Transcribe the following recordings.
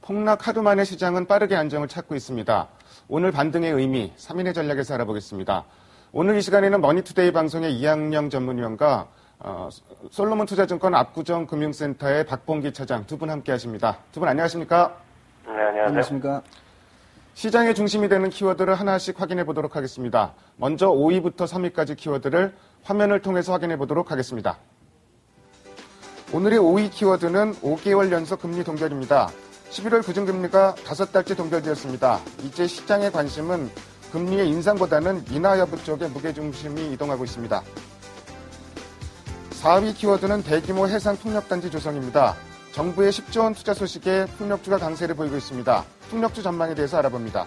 폭락 하루 만에 시장은 빠르게 안정을 찾고 있습니다. 오늘 반등의 의미, 3인의 전략에서 알아보겠습니다. 오늘 이 시간에는 머니투데이 방송의 이학영 전문위원과 솔로몬 투자증권 압구정 금융센터의 박봉기 차장 두 분 함께 하십니다. 두 분 안녕하십니까? 네, 안녕하세요. 안녕하십니까? 시장의 중심이 되는 키워드를 하나씩 확인해 보도록 하겠습니다. 먼저 5위부터 3위까지 키워드를 화면을 통해서 확인해 보도록 하겠습니다. 오늘의 5위 키워드는 5개월 연속 금리 동결입니다. 11월 구중금리가 5달째 동결되었습니다. 이제 시장의 관심은 금리의 인상보다는 인하 여부 쪽에 무게중심이 이동하고 있습니다. 4위 키워드는 대규모 해상 풍력단지 조성입니다. 정부의 10조 원 투자 소식에 풍력주가 강세를 보이고 있습니다. 풍력주 전망에 대해서 알아봅니다.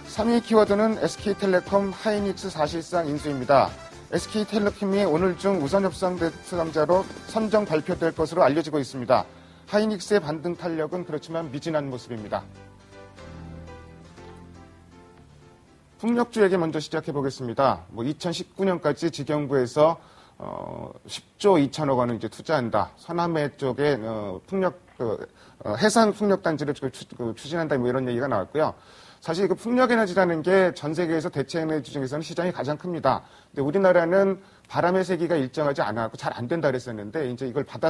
3위 키워드는 SK텔레콤 하이닉스 사실상 인수입니다. SK텔레콤이 오늘 중 우선 협상 대상자로 선정 발표될 것으로 알려지고 있습니다. 하이닉스의 반등 탄력은 그렇지만 미진한 모습입니다. 풍력주 얘기 먼저 시작해 보겠습니다. 2019년까지 지경부에서 10조 2천억 원을 이제 투자한다. 서남해 쪽에 해상 풍력 단지를 추진한다. 이런 얘기가 나왔고요. 사실 그 풍력 에너지라는 게 전 세계에서 대체 에너지 중에서는 시장이 가장 큽니다. 근데 우리나라는 바람의 세기가 일정하지 않았고 잘 안 된다 그랬었는데 이제 이걸 바다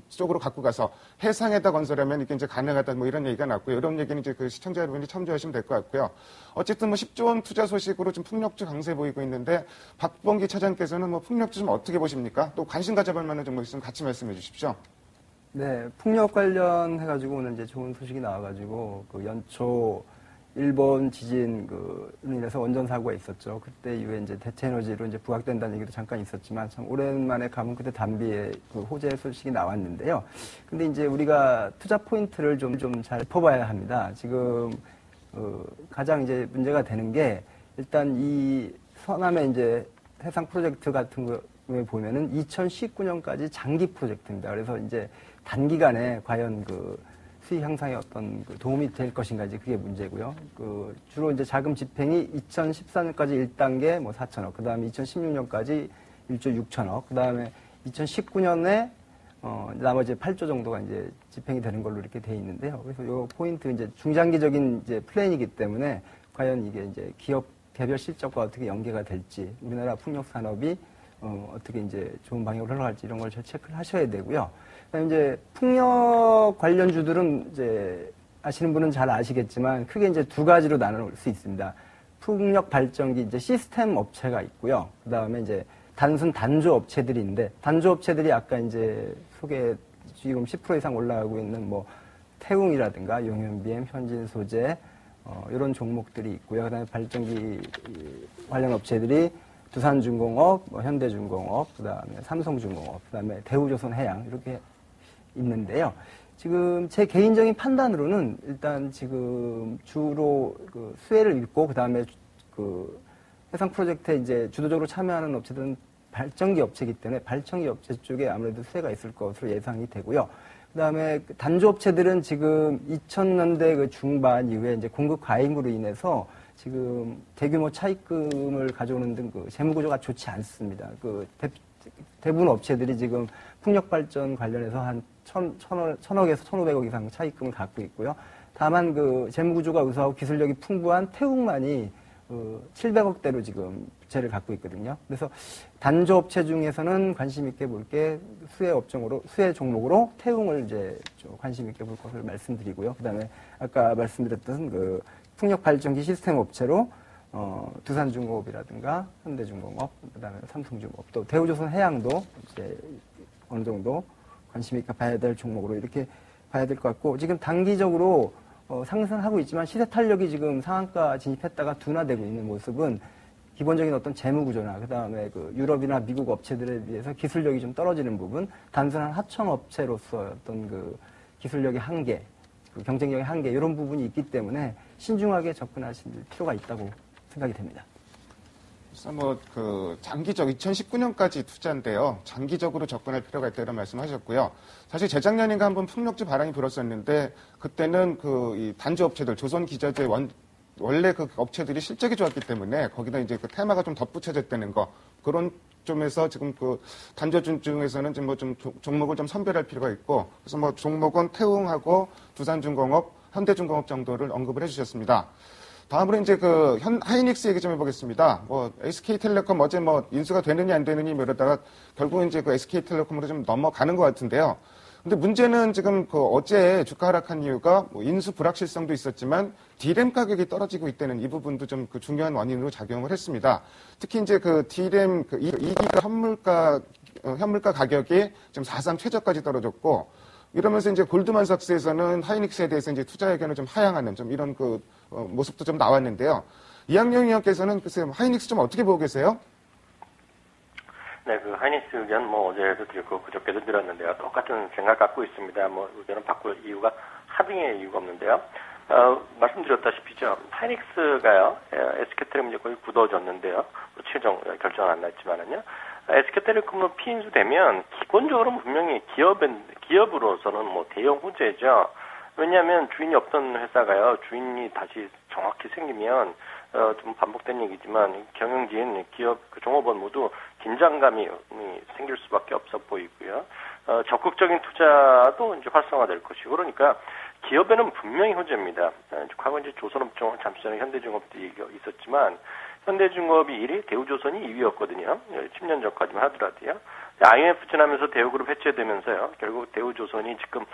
쪽으로 갖고 가서 해상에다 건설하면 이게 이제 가능하다 이런 얘기가 나왔고요. 이런 얘기는 이제 그 시청자 여러분이 참조하시면 될 것 같고요. 어쨌든 10조 원 투자 소식으로 좀 풍력주 강세 보이고 있는데 박봉기 차장께서는 풍력주 좀 어떻게 보십니까? 또 관심 가져볼 만한 정보 있으면 같이 말씀해 주십시오. 네, 풍력 관련해가지고 오늘 이제 좋은 소식이 나와가지고 그 연초 일본 지진으로 인해서 원전 사고가 있었죠. 그때 이후에 이제 대체 에너지로 이제 부각된다는 얘기도 잠깐 있었지만 참 오랜만에 가면 그때 담비의 그 호재 소식이 나왔는데요. 근데 이제 우리가 투자 포인트를 좀 잘 짚어봐야 합니다. 지금 가장 이제 문제가 되는 게 일단 이 서남의 이제 해상 프로젝트 같은 거에 보면은 2019년까지 장기 프로젝트입니다. 그래서 이제 단기간에 과연 수익 향상에 어떤 도움이 될 것인가 이제 그게 문제고요. 주로 이제 자금 집행이 2014년까지 1단계 4천억, 그 다음에 2016년까지 1조 6천억, 그 다음에 2019년에 나머지 8조 정도가 이제 집행이 되는 걸로 이렇게 돼 있는데요. 그래서 요 포인트 이제 중장기적인 이제 플랜이기 때문에 과연 이게 이제 기업 개별 실적과 어떻게 연계가 될지, 우리나라 풍력 산업이 어떻게 이제 좋은 방향으로 흘러갈지 이런 걸 체크를 하셔야 되고요. 그다음에 이제 풍력 관련주들은 이제 아시는 분은 잘 아시겠지만 크게 이제 두 가지로 나눌 수 있습니다. 풍력 발전기 이제 시스템 업체가 있고요. 그다음에 이제 단순 단조 업체들이 있는데 단조 업체들이 아까 이제 지금 10% 이상 올라가고 있는 태웅이라든가 용현비엠, 현진소재 이런 종목들이 있고요. 그다음에 발전기 관련 업체들이 두산중공업, 현대중공업, 그다음에 삼성중공업, 그다음에 대우조선해양 이렇게 있는데요. 지금 제 개인적인 판단으로는 일단 지금 주로 수혜를 입고 그다음에 해상 프로젝트에 이제 주도적으로 참여하는 업체들은 발전기 업체이기 때문에 발전기 업체 쪽에 아무래도 수혜가 있을 것으로 예상이 되고요. 그다음에 단조 업체들은 지금 2000년대 중반 이후에 이제 공급 과잉으로 인해서 지금 대규모 차입금을 가져오는 등 재무 구조가 좋지 않습니다. 대부분 업체들이 지금 풍력 발전 관련해서 한 1,000억에서 1,500억 이상 차입금을 갖고 있고요. 다만 재무 구조가 우수하고 기술력이 풍부한 태웅만이 700억대로 지금 부채를 갖고 있거든요. 그래서 단조 업체 중에서는 관심 있게 볼 게 수혜 종목으로 태웅을 이제 관심 있게 볼 것을 말씀드리고요. 그다음에 아까 말씀드렸던 풍력 발전기 시스템 업체로 두산중공업이라든가 현대중공업, 그다음에 삼성중공업, 또 대우조선해양도 이제 어느 정도 관심 있게 봐야 될 종목으로 이렇게 봐야 될 것 같고, 지금 단기적으로 상승하고 있지만 시세 탄력이 지금 상한가 진입했다가 둔화되고 있는 모습은 기본적인 어떤 재무 구조나 그다음에 유럽이나 미국 업체들에 비해서 기술력이 좀 떨어지는 부분, 단순한 하청 업체로서 어떤 기술력의 한계, 경쟁력의 한계 이런 부분이 있기 때문에 신중하게 접근하실 필요가 있다고 생각이 됩니다. 그래서 장기적 2019년까지 투자인데요. 장기적으로 접근할 필요가 있다 이런 말씀하셨고요. 사실 재작년인가 한번 풍력주 바람이 불었었는데 그때는 이 단조 업체들 조선기자재 원래 그 업체들이 실적이 좋았기 때문에 거기다 이제 그 테마가 좀 덧붙여졌다는 거 그런 점에서 지금 그 단조준 중에서는 좀 종목을 좀 선별할 필요가 있고 그래서 뭐 종목은 태웅하고 두산중공업, 현대중공업 정도를 언급을 해주셨습니다. 다음으로 이제 그 하이닉스 얘기 좀 해보겠습니다. 뭐 SK텔레콤 어제 뭐 인수가 되느니 안 되느니 뭐 이러다가 결국은 이제 그 SK텔레콤으로 좀 넘어가는 것 같은데요. 근데 문제는 지금 그 어제 주가 하락한 이유가 뭐 인수 불확실성도 있었지만 D램 가격이 떨어지고 있다는 이 부분도 좀 그 중요한 원인으로 작용을 했습니다. 특히 이제 그 D램 그 2기가 현물가 가격이 지금 사상 최저까지 떨어졌고 이러면서 이제 골드만삭스에서는 하이닉스에 대해서 이제 투자 의견을 좀 하향하는 좀 이런 그 모습도 좀 나왔는데요. 이학영 의원께서는 글쎄 하이닉스 좀 어떻게 보고 계세요? 네, 그 하이닉스 의견 뭐 어제도 드렸고 그저께도 드렸는데요. 똑같은 생각 갖고 있습니다. 뭐 의견을 바꿀 이유가 합의의 이유가 없는데요. 말씀드렸다시피죠. 하이닉스가요, SK텔레콤 이제 거의 굳어졌는데요. 뭐 최종 결정은 안 났지만은요. SK텔레콤으로 피인수되면 기본적으로 분명히 기업으로서는 뭐 대형 호재죠. 왜냐하면 주인이 없던 회사가요, 주인이 다시 정확히 생기면 좀 반복된 얘기지만 경영진, 기업, 그 종업원 모두 긴장감이 생길 수밖에 없어 보이고요. 적극적인 투자도 이제 활성화될 것이고 그러니까 기업에는 분명히 호재입니다. 과거 이제 조선업종, 잠시 전에 현대중업도 얘기가 있었지만 현대중업이 1위, 대우조선이 2위였거든요. 10년 전까지만 하더라도요. IMF 지나면서 대우그룹 해체되면서요. 결국 대우조선이 지금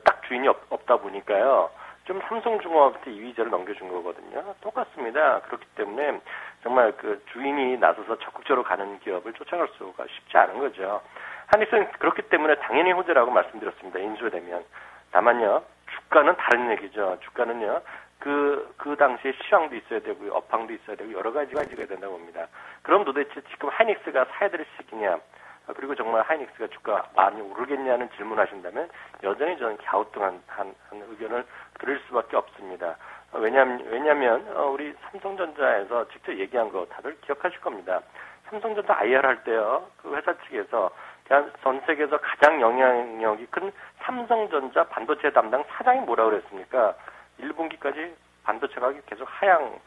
딱 주인이 없다 보니까요. 좀 삼성중공업한테 2위제를 넘겨준 거거든요. 똑같습니다. 그렇기 때문에 정말 그 주인이 나서서 적극적으로 가는 기업을 쫓아갈 수가 쉽지 않은 거죠. 하이닉스는 그렇기 때문에 당연히 호재라고 말씀드렸습니다. 인수되면. 다만요. 주가는 다른 얘기죠. 주가는요. 그 당시에 시황도 있어야 되고요. 업황도 있어야 되고 여러 가지가 된다고 봅니다. 그럼 도대체 지금 하이닉스가 사야 될 시기냐? 그리고 정말 하이닉스가 주가 많이 오르겠냐는 질문하신다면 여전히 저는 갸우뚱한 의견을 드릴 수밖에 없습니다. 왜냐면 우리 삼성전자에서 직접 얘기한 거 다들 기억하실 겁니다. 삼성전자 IR 할 때요. 그 회사 측에서 전 세계에서 가장 영향력이 큰 삼성전자 반도체 담당 사장이 뭐라고 그랬습니까? 1분기까지 반도체 가격이 계속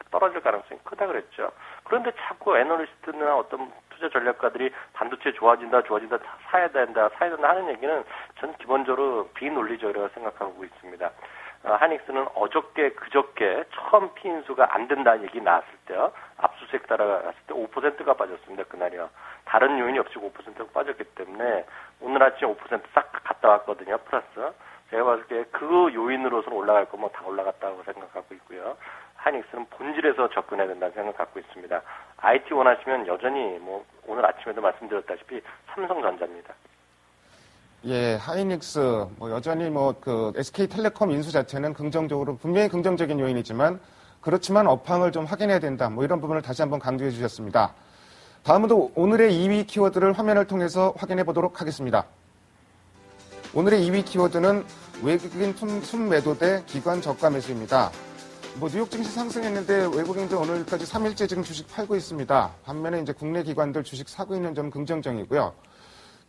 떨어질 가능성이 크다 그랬죠. 그런데 자꾸 애널리스트나 어떤 투자 전략가들이 반도체 좋아진다, 다 사야 된다 하는 얘기는 전 기본적으로 비논리적이라고 생각하고 있습니다. 하이닉스는 그저께 처음 피인수가 안 된다는 얘기 나왔을 때요. 압수수색 따라갔을 때 5%가 빠졌습니다. 그날이요. 다른 요인이 없이 5%가 빠졌기 때문에 오늘 아침 5%싹 갔다 왔거든요. 플러스. 제가 봤을 때 그 요인으로서는 올라갈 거면 다 올라갔다고 생각하고 있고요. 하이닉스는 본질에서 접근해야 된다고 생각하고 있습니다. IT 원하시면 여전히 뭐 오늘 아침에도 말씀드렸다시피 삼성전자입니다. 예, 하이닉스 뭐 여전히 뭐 그 SK텔레콤 인수 자체는 분명히 긍정적인 요인이지만 그렇지만 업황을 좀 확인해야 된다. 뭐 이런 부분을 다시 한번 강조해 주셨습니다. 다음으로 오늘의 2위 키워드를 화면을 통해서 확인해 보도록 하겠습니다. 오늘의 2위 키워드는 외국인 순매도 대 기관 저가 매수입니다. 뭐 뉴욕 증시 상승했는데 외국인들 오늘까지 3일째 지금 주식 팔고 있습니다. 반면에 이제 국내 기관들 주식 사고 있는 점 긍정적이고요.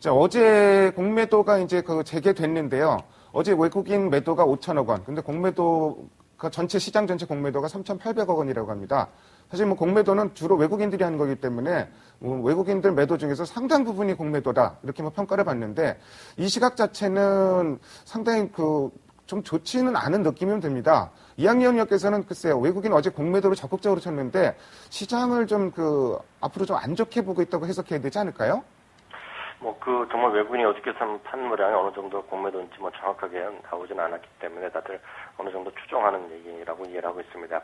자, 어제 공매도가 이제 재개됐는데요. 어제 외국인 매도가 5천억 원. 근데 공매도가 시장 전체 공매도가 3,800억 원이라고 합니다. 사실 뭐 공매도는 주로 외국인들이 하는 거기 때문에 외국인들 매도 중에서 상당 부분이 공매도다. 이렇게 뭐 평가를 받는데 이 시각 자체는 상당히 좀 좋지는 않은 느낌이면 듭니다. 이학년 의원께서는 글쎄요, 외국인 어제 공매도를 적극적으로 쳤는데 시장을 좀 앞으로 좀 안 좋게 보고 있다고 해석해야 되지 않을까요? 정말 외국인이 어저께 판 물량이 어느 정도 공매도인지 정확하게 나오진 않았기 때문에 다들 어느 정도 추정하는 얘기라고 이해를 하고 있습니다.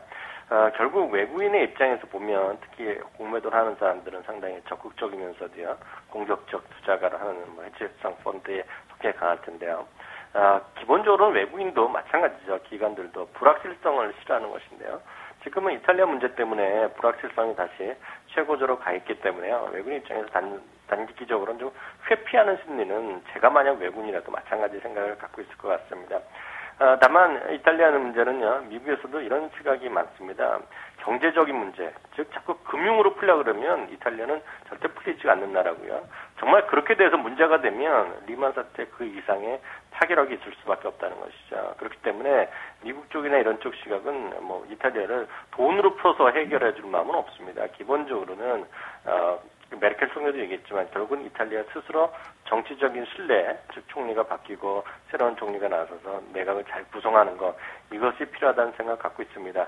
결국 외국인의 입장에서 보면 특히 공매도를 하는 사람들은 상당히 적극적이면서도요, 공격적 투자가를 하는 해지성 펀드에 속해 강할 텐데요. 기본적으로는 외국인도 마찬가지죠. 기관들도 불확실성을 싫어하는 것인데요. 지금은 이탈리아 문제 때문에 불확실성이 다시 최고조로 가 있기 때문에요. 외국인 입장에서 단기적으로는 좀 회피하는 심리는 제가 만약 외국인이라도 마찬가지 생각을 갖고 있을 것 같습니다. 다만 이탈리아 문제는요. 미국에서도 이런 시각이 많습니다. 경제적인 문제, 즉 자꾸 금융으로 풀려 그러면 이탈리아는 절대 풀리지 않는 나라고요. 정말 그렇게 돼서 문제가 되면 리만 사태 그 이상의 파괴력이 있을 수밖에 없다는 것이죠. 그렇기 때문에 미국 쪽이나 이런 쪽 시각은 뭐 이탈리아를 돈으로 풀어서 해결해 줄 마음은 없습니다. 기본적으로는 메르켈 총리도 얘기했지만 결국은 이탈리아 스스로 정치적인 신뢰, 즉 총리가 바뀌고 새로운 총리가 나서서 내각을 잘 구성하는 것, 이것이 필요하다는 생각 갖고 있습니다.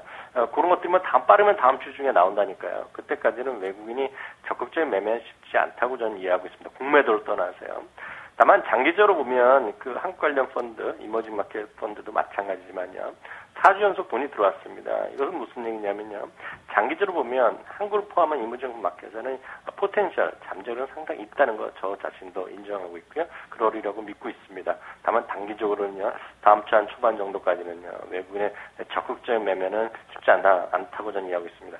그런 것들이 빠르면 다음 주 중에 나온다니까요. 그때까지는 외국인이 적극적인 매매는 쉽지 않다고 저는 이해하고 있습니다. 공매도를 떠나서요. 다만 장기적으로 보면 그 한국 관련 펀드, 이머징 마켓 펀드도 마찬가지지만요. 4주 연속 돈이 들어왔습니다. 이것은 무슨 얘기냐면요. 장기적으로 보면 한국을 포함한 이머징 마켓에는 포텐셜, 잠재력은 상당히 있다는 거 저 자신도 인정하고 있고요. 그러리라고 믿고 있습니다. 다만 단기적으로는요. 다음 주 한 초반 정도까지는요. 외국인의 적극적인 매매는 쉽지 않다고 저는 이해하고 있습니다.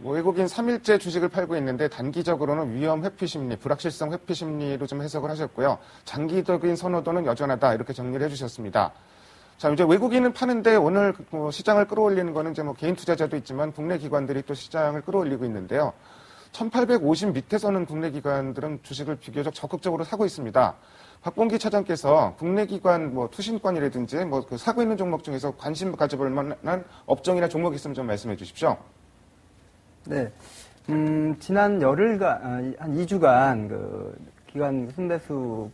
외국인 3일째 주식을 팔고 있는데 단기적으로는 위험 회피 심리, 불확실성 회피 심리로 좀 해석을 하셨고요. 장기적인 선호도는 여전하다 이렇게 정리를 해주셨습니다. 자, 이제 외국인은 파는데 오늘 시장을 끌어올리는 거는 이제 개인 투자자도 있지만 국내 기관들이 또 시장을 끌어올리고 있는데요. 1850 밑에서는 국내 기관들은 주식을 비교적 적극적으로 사고 있습니다. 박봉기 차장께서 국내 기관 투신권이라든지 그 사고 있는 종목 중에서 관심 가져볼 만한 업종이나 종목이 있으면 좀 말씀해 주십시오. 네. 지난 열흘간, 한 2주간 그 기관 순대수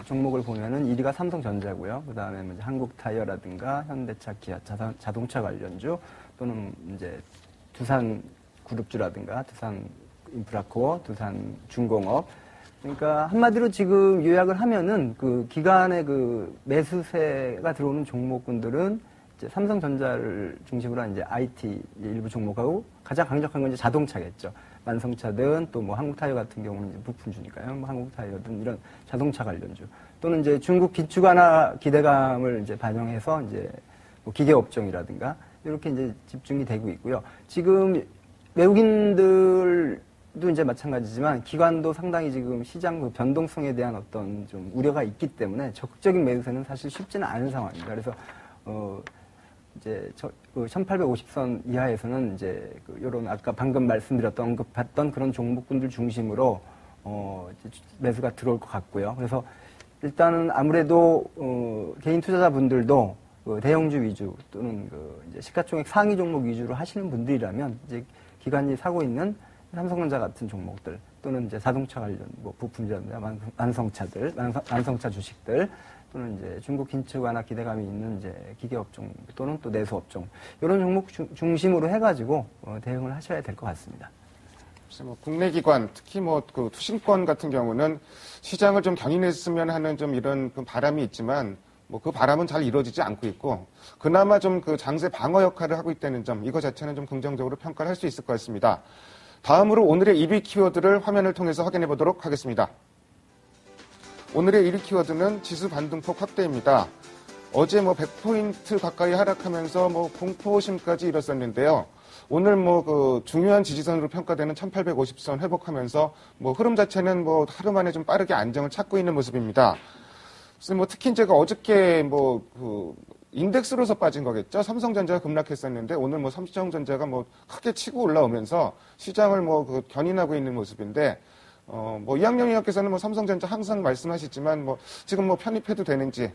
종목을 보면은 1위가 삼성전자고요. 그 다음에 한국타이어라든가 현대차, 기아, 자동차 관련주 또는 이제 두산 그룹주라든가 두산 인프라코어, 두산 중공업. 그러니까 한마디로 지금 요약을 하면은 그 기관의 그 매수세가 들어오는 종목군들은 이제 삼성전자를 중심으로 한 이제 IT 일부 종목하고 가장 강력한 건 이제 자동차겠죠. 만성차든 또 한국타이어 같은 경우는 이제 부품주니까요. 한국타이어든 이런 자동차 관련주 또는 이제 중국 기축완화 기대감을 이제 반영해서 이제 기계 업종이라든가 이렇게 이제 집중이 되고 있고요. 지금 외국인들도 이제 마찬가지지만 기관도 상당히 지금 시장 그 변동성에 대한 어떤 좀 우려가 있기 때문에 적극적인 매수세는 사실 쉽지는 않은 상황입니다. 그래서 이제 1850선 이하에서는 이제 요런 아까 방금 말씀드렸던 언급했던 그런 종목군들 중심으로 이제 매수가 들어올 것 같고요. 그래서 일단은 아무래도 개인 투자자분들도 대형주 위주 또는 이제 시가총액 상위 종목 위주로 하시는 분들이라면 이제 기관이 사고 있는 삼성전자 같은 종목들 또는 이제 자동차 관련 부품이라든가 완성차 주식들 또는 이제 중국 긴축 완화 기대감이 있는 이제 기계 업종 또는 또 내수 업종 이런 종목 중심으로 해가지고 대응을 하셔야 될 것 같습니다. 국내 기관 특히 그 투신권 같은 경우는 시장을 좀 견인했으면 하는 좀 이런 그 바람이 있지만 그 바람은 잘 이루어지지 않고 있고 그나마 좀 그 장세 방어 역할을 하고 있다는 점 이거 자체는 좀 긍정적으로 평가를 할 수 있을 것 같습니다. 다음으로 오늘의 2위 키워드를 화면을 통해서 확인해 보도록 하겠습니다. 오늘의 1위 키워드는 지수 반등폭 확대입니다. 어제 100포인트 가까이 하락하면서 공포심까지 일었었는데요. 오늘 그 중요한 지지선으로 평가되는 1850선 회복하면서 흐름 자체는 하루 만에 좀 빠르게 안정을 찾고 있는 모습입니다. 그래서 특히 제가 어저께 인덱스로서 빠진 거겠죠. 삼성전자가 급락했었는데 오늘 삼성전자가 크게 치고 올라오면서 시장을 견인하고 있는 모습인데 이학영 의원께서는 삼성전자 항상 말씀하시지만 지금 편입해도 되는지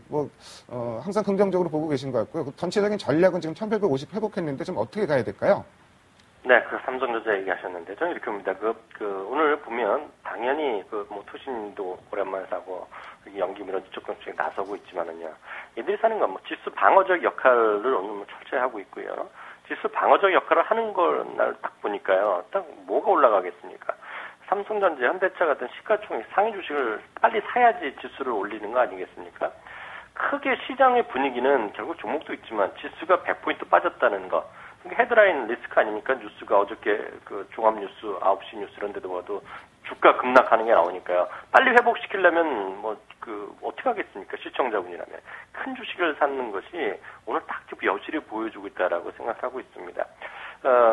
항상 긍정적으로 보고 계신 것 같고요. 전체적인 전략은 지금 1850 회복했는데 좀 어떻게 가야 될까요? 네, 삼성전자 얘기하셨는데 저는 이렇게 봅니다. 오늘 보면 당연히 투신도 오랜만에 사고 연기 밀어주 조금씩 나서고 있지만은요. 얘들이 사는 건 지수 방어적 역할을 오늘 철저히 하고 있고요. 지수 방어적 역할을 하는 걸 날 딱 보니까요. 딱 뭐가 올라가겠습니까? 삼성전자, 현대차 같은 시가총액 상위 주식을 빨리 사야지 지수를 올리는 거 아니겠습니까? 크게 시장의 분위기는 결국 종목도 있지만 지수가 100포인트 빠졌다는 거. 헤드라인 리스크 아닙니까? 뉴스가 어저께 종합뉴스, 9시 뉴스 이런 데도 봐도 주가 급락하는 게 나오니까요. 빨리 회복시키려면 어떻게 하겠습니까? 시청자분이라면. 큰 주식을 사는 것이 오늘 딱 여실히 보여주고 있다라고 생각하고 있습니다.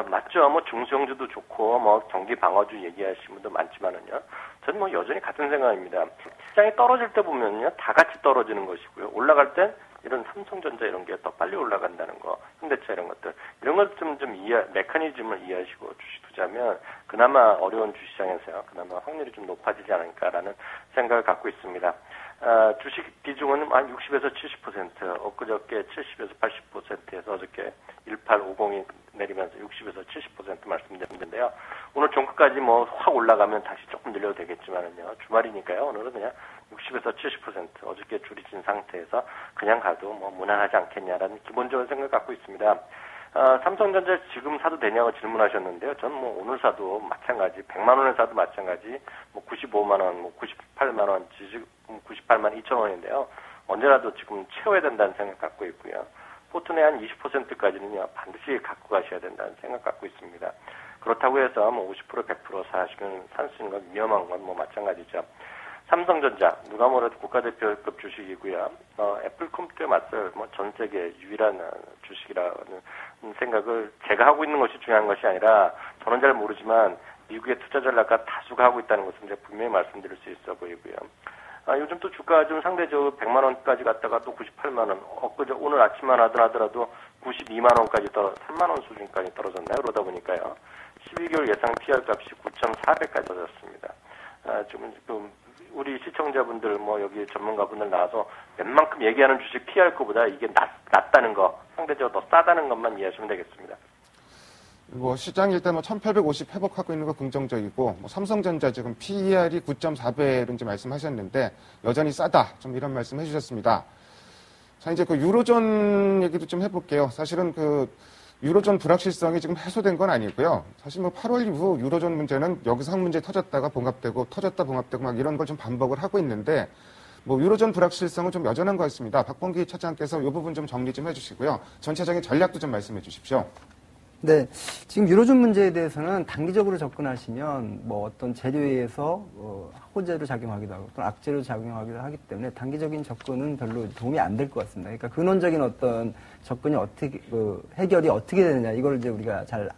맞죠. 중소형주도 좋고, 경기 방어주 얘기하시는 분도 많지만은요. 저는 여전히 같은 생각입니다. 시장이 떨어질 때 보면요. 다 같이 떨어지는 것이고요. 올라갈 땐 이런 삼성전자 이런 게 더 빨리 올라간다는 거, 현대차 이런 것들, 이런 것 좀 메커니즘을 이해하시고 주식 투자하면 그나마 어려운 주시장에서요, 그나마 확률이 좀 높아지지 않을까라는 생각을 갖고 있습니다. 주식 비중은 한 60에서 70%, 엊그저께 70에서 80%에서 어저께 1850이 내리면서 60에서 70% 말씀드렸는데요. 오늘 종가까지 뭐 확 올라가면 다시 조금 늘려도 되겠지만은요, 주말이니까요, 오늘은 그냥 60에서 70%, 어저께 줄이 진 상태에서 그냥 가도 뭐 무난하지 않겠냐라는 기본적인 생각을 갖고 있습니다. 삼성전자 지금 사도 되냐고 질문하셨는데요. 전 뭐 오늘 사도 마찬가지, 100만 원에 사도 마찬가지, 뭐 95만 원, 뭐 98만 원, 98만 2천 원인데요. 언제라도 지금 채워야 된다는 생각 갖고 있고요. 포트의 한 20%까지는요, 반드시 갖고 가셔야 된다는 생각 갖고 있습니다. 그렇다고 해서 뭐 50%, 100% 사시면 살 수 있는 건 위험한 건 뭐 마찬가지죠. 삼성전자, 누가 뭐래도 국가대표급 주식이고요. 애플컴퓨터에 맞설 뭐 전 세계 유일한 주식이라는 생각을 제가 하고 있는 것이 중요한 것이 아니라, 저는 잘 모르지만 미국의 투자 전략가 다수가 하고 있다는 것은 제가 분명히 말씀드릴 수 있어 보이고요. 요즘 또 주가가 좀 상대적으로 100만 원까지 갔다가 또 98만 원, 오늘 아침만 하더라도 92만 원까지 3만 원 수준까지 떨어졌나요? 그러다 보니까요, 12개월 예상 PR 값이 9.4배까지 떨어졌습니다. 지금 우리 시청자분들, 뭐 여기 전문가분들 나와서 웬만큼 얘기하는 주식 PR 거보다 이게 낮다는 거, 상대적으로 더 싸다는 것만 이해하시면 되겠습니다. 뭐 시장이 일단 뭐 1850 회복하고 있는 거 긍정적이고, 뭐 삼성전자 지금 PER이 9.4배로 이제 말씀하셨는데 여전히 싸다, 좀 이런 말씀 해주셨습니다. 자, 이제 그 유로존 얘기도 좀 해볼게요. 사실은 그 유로존 불확실성이 지금 해소된 건 아니고요. 사실 뭐 8월 이후 유로존 문제는 여기서 문제 터졌다가 봉합되고 터졌다 봉합되고 막 이런 걸 좀 반복을 하고 있는데, 뭐 유로존 불확실성은 좀 여전한 것 같습니다. 박범기 차장께서 이 부분 좀 정리 좀 해주시고요. 전체적인 전략도 좀 말씀해 주십시오. 네, 지금 유로존 문제에 대해서는 단기적으로 접근하시면 뭐 어떤 재료에 의해서 호재로 작용하기도 하고 또 악재로 작용하기도 하기 때문에 단기적인 접근은 별로 도움이 안 될 것 같습니다. 그러니까 근원적인 어떤 접근이 어떻게 해결이 어떻게 되느냐, 이걸 이제 우리가 잘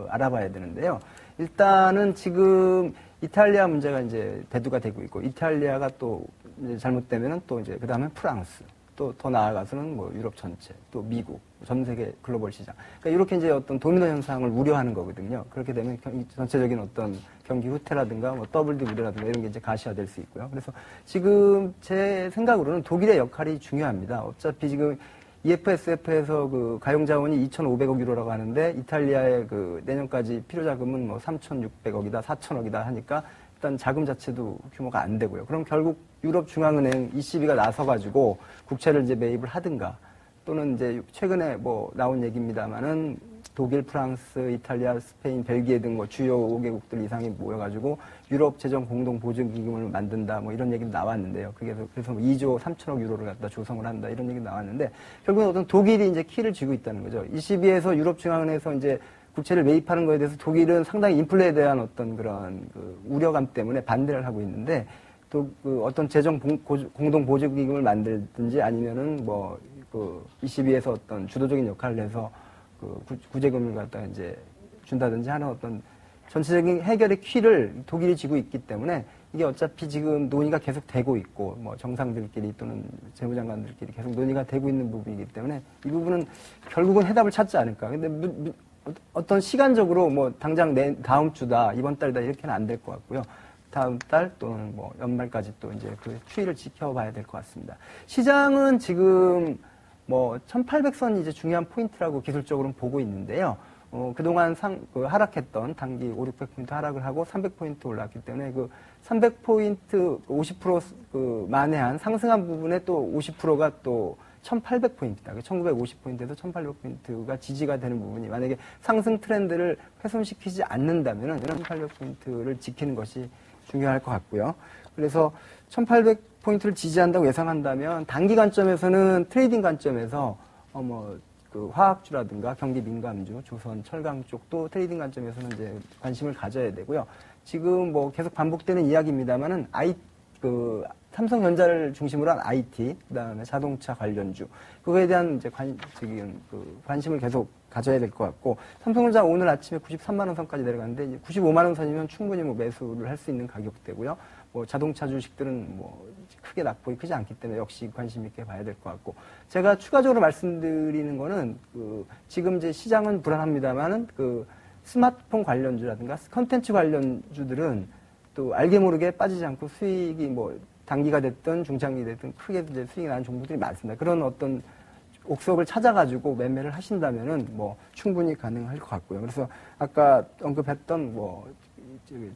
알아봐야 되는데요. 일단은 지금 이탈리아 문제가 이제 대두가 되고 있고, 이탈리아가 또 이제 잘못되면은 또 이제 그 다음에 프랑스, 또 더 나아가서는 뭐 유럽 전체, 또 미국, 전 세계 글로벌 시장. 그러니까 이렇게 이제 어떤 도미노 현상을 우려하는 거거든요. 그렇게 되면 전체적인 어떤 경기 후퇴라든가 뭐 WD 우려라든가 이런 게 이제 가시화될 수 있고요. 그래서 지금 제 생각으로는 독일의 역할이 중요합니다. 어차피 지금 EFSF에서 그 가용 자원이 2,500억 유로라고 하는데, 이탈리아의 그 내년까지 필요 자금은 뭐 3,600억이다, 4,000억이다 하니까 일단 자금 자체도 규모가 안 되고요. 그럼 결국 유럽 중앙은행 ECB가 나서가지고 국채를 이제 매입을 하든가, 또는 이제 최근에 뭐 나온 얘기입니다만은 독일, 프랑스, 이탈리아, 스페인, 벨기에 등 뭐 주요 5개국들 이상이 모여가지고 유럽 재정 공동 보증 기금을 만든다, 뭐 이런 얘기도 나왔는데요. 그래서 뭐 2조 3천억 유로를 갖다 조성을 한다, 이런 얘기 나왔는데, 결국은 어떤 독일이 이제 키를 쥐고 있다는 거죠. ECB에서 유럽 중앙은행에서 이제 국채를 매입하는 거에 대해서 독일은 상당히 인플레에 대한 어떤 그런 그 우려감 때문에 반대를 하고 있는데, 또 그 어떤 재정 공동 보증 기금을 만들든지 아니면은 뭐 그 ECB에서 어떤 주도적인 역할을 해서 그 구제금을 갖다가 이제 준다든지 하는 어떤 전체적인 해결의 키를 독일이 쥐고 있기 때문에, 이게 어차피 지금 논의가 계속 되고 있고, 뭐 정상들끼리 또는 재무장관들끼리 계속 논의가 되고 있는 부분이기 때문에 이 부분은 결국은 해답을 찾지 않을까. 근데 어떤 시간적으로 뭐 당장 다음 주다, 이번 달이다 이렇게는 안 될 것 같고요. 다음 달 또는 뭐 연말까지 또 이제 그 추이를 지켜봐야 될 것 같습니다. 시장은 지금 뭐 1800선이 이제 중요한 포인트라고 기술적으로는 보고 있는데요. 그동안 하락했던 단기 500-600포인트 하락을 하고 300포인트 올랐기 때문에 그 300포인트 50% 만회한 상승한 부분에 또 50%가 또 1800포인트다. 1950포인트에서 1800포인트가 지지가 되는 부분이, 만약에 상승 트렌드를 훼손시키지 않는다면 1800포인트를 지키는 것이 중요할 것 같고요. 그래서 1800포인트를 지지한다고 예상한다면 단기 관점에서는, 트레이딩 관점에서 그 화학주라든가 경기 민감주, 조선, 철강 쪽도 트레이딩 관점에서는 이제 관심을 가져야 되고요. 지금 뭐 계속 반복되는 이야기입니다만은 삼성전자를 중심으로 한 IT, 그다음에 자동차 관련주, 그거에 대한 이제 관심을 계속 가져야 될 것 같고, 삼성전자 오늘 아침에 93만 원 선까지 내려갔는데, 이제 95만 원 선이면 충분히 뭐 매수를 할 수 있는 가격대고요. 뭐 자동차 주식들은 뭐 크게 낙폭이 크지 않기 때문에 역시 관심 있게 봐야 될 것 같고, 제가 추가적으로 말씀드리는 거는 지금 이제 시장은 불안합니다만은 스마트폰 관련주라든가 컨텐츠 관련주들은 또 알게 모르게 빠지지 않고 수익이 뭐 단기가 됐든 중장기 됐든 크게 이제 수익이 나는 종목들이 많습니다. 그런 어떤 옥석을 찾아가지고 매매를 하신다면은 뭐 충분히 가능할 것 같고요. 그래서 아까 언급했던 뭐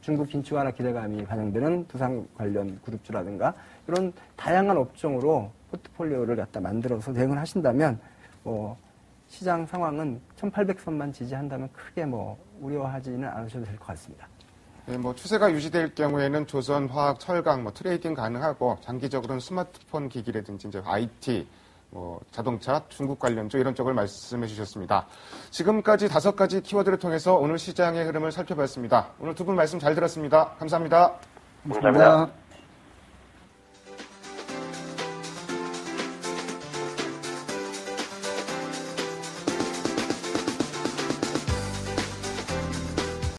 중국 진출 하나 기대감이 반영되는 두산 관련 그룹주라든가 이런 다양한 업종으로 포트폴리오를 갖다 만들어서 대응을 하신다면 뭐 시장 상황은 1800선만 지지한다면 크게 뭐 우려하지는 않으셔도 될 것 같습니다. 네, 뭐 추세가 유지될 경우에는 조선, 화학, 철강, 뭐 트레이딩 가능하고 장기적으로는 스마트폰 기기라든지 이제 IT, 뭐 자동차, 중국 관련주 이런 쪽을 말씀해 주셨습니다. 지금까지 5가지 키워드를 통해서 오늘 시장의 흐름을 살펴봤습니다. 오늘 두 분 말씀 잘 들었습니다. 감사합니다. 감사합니다.